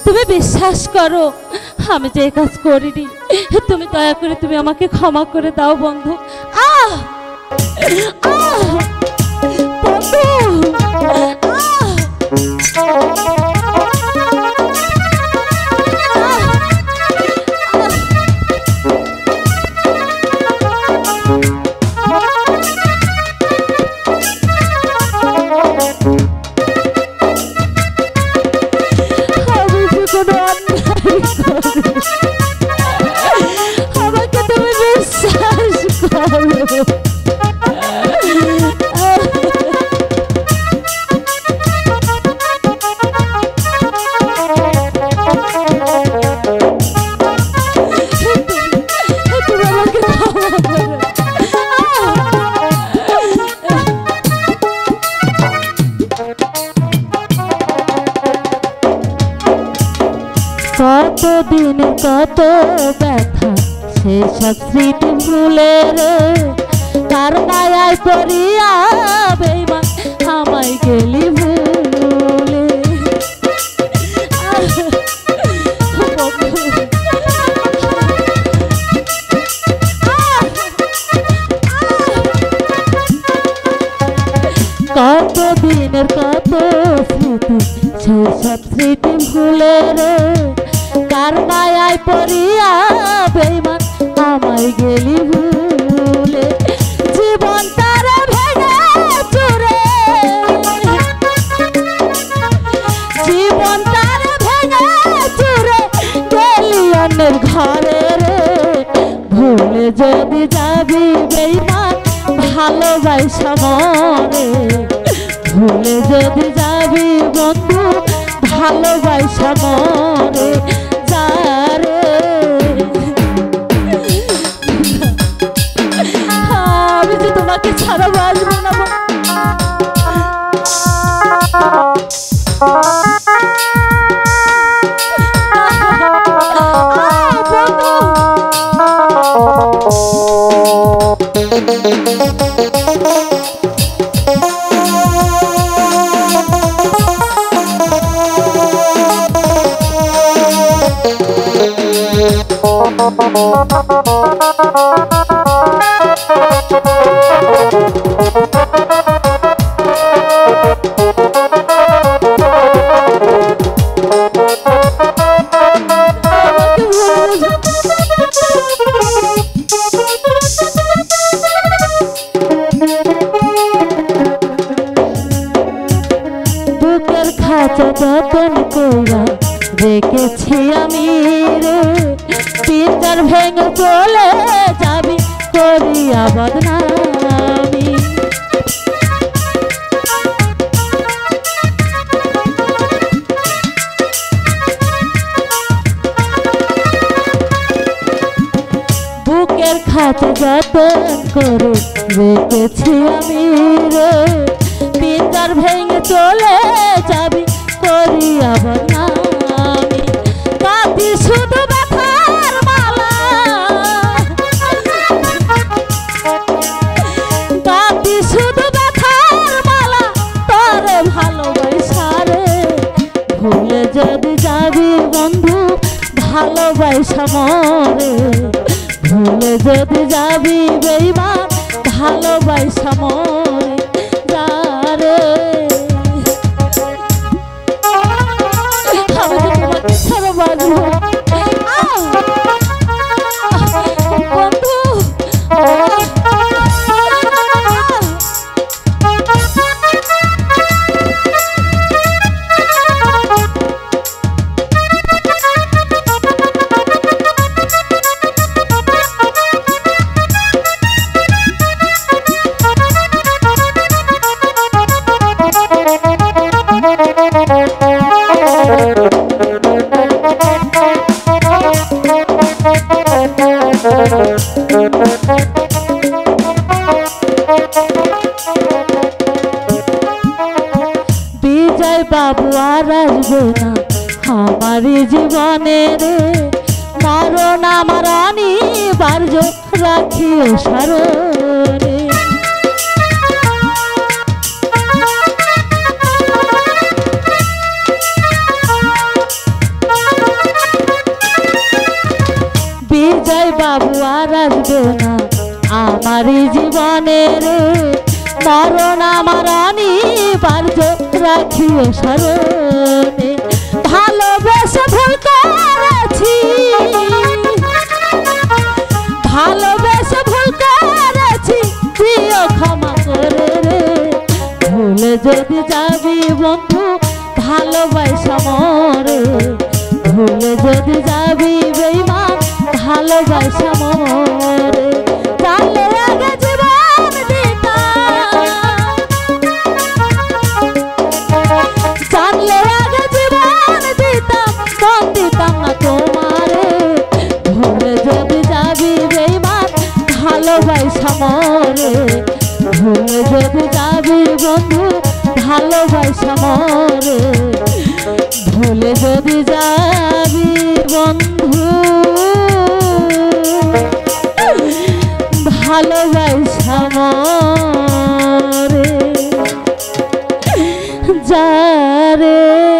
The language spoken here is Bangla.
তুমি বিশ্বাস করো আমি যে কাজ করিনি, তুমি দয়া করে তুমি আমাকে ক্ষমা করে দাও বন্ধু। আহ আহ বন্ধু আমাকে তুমি বিশ্বাস করো। কতদিন কত ব্যথা সেসব স্মৃতি ভুলে রে, তার মায়ায় পড়িয়া বেঈমান আমায় গেলি ভুলে। কতদিনের কত স্মৃতি সেসব স্মৃতি ভুলে রে, কার মায়ায় পড়িয়া বেঈমান আমায় গেলি ভুলে। জীবন তারা ভেঙে চুরে, জীবন তারা ভেঙে চুরে গেলি অন্যের ঘরে রে। ভুলে যদি যাবি বেঈমান ভালোবাসা মরে, ভুলে যদি যাবি বন্ধু ভালোবাসা মরে। আমি যে তোমাকে ছাড়া বাঁচবো না। বুকের খাঁচা যতন কইরা রেখেছি আমি রে, পিঞ্জর ভেঙে চলে যাবি করিয়া বদনামি। বুকের খাঁচা যতন করে রেখেছি আমি রে, পিঞ্জর ভেঙে চলে যাবি করিয়া বদনামি। কাঁদি শুধু ব্যথার মালা, কাঁদি শুধু ব্যথার মালা তোরে ভালোবাসা রে। ভুলে যদি যাবি বন্ধু ভালোবাসা মরে, ভুলে যদি যাবি বেঈমান ভালোবাসা মরে। যারে আমি তো তোমাকে ছাড়া বাঁচবো বন্ধু। বিজয় বাবু আর আসবে না আমারি জীবনে রে, মরণ আমার অনিবার্য রাখিও স্মরণে। আসবে না আমার জীবনের মরণ আমার অনিবার্য রাখিও স্মরণে ভালোবেসে ভুল করেছি ভালোবেসে ভুল করেছি দিও ক্ষমা করে রে ভুলে যদি যাবি বন্ধু ভালোবাসা মরে ভুলে যদি যাবি বেঈমান ভালোবাসা মরে জানলে আগে জীবন দিতাম জানলে আগে জীবন দিতাম মন দিতাম না তোমারে ভুলে যদি যাবি বেঈমান ভালোবাসা মরে ভুলে যদি যাবি বন্ধু ভালোবাসা মরে ভুলে যদি যাবি বন্ধু ভালোবাসা মরে যারে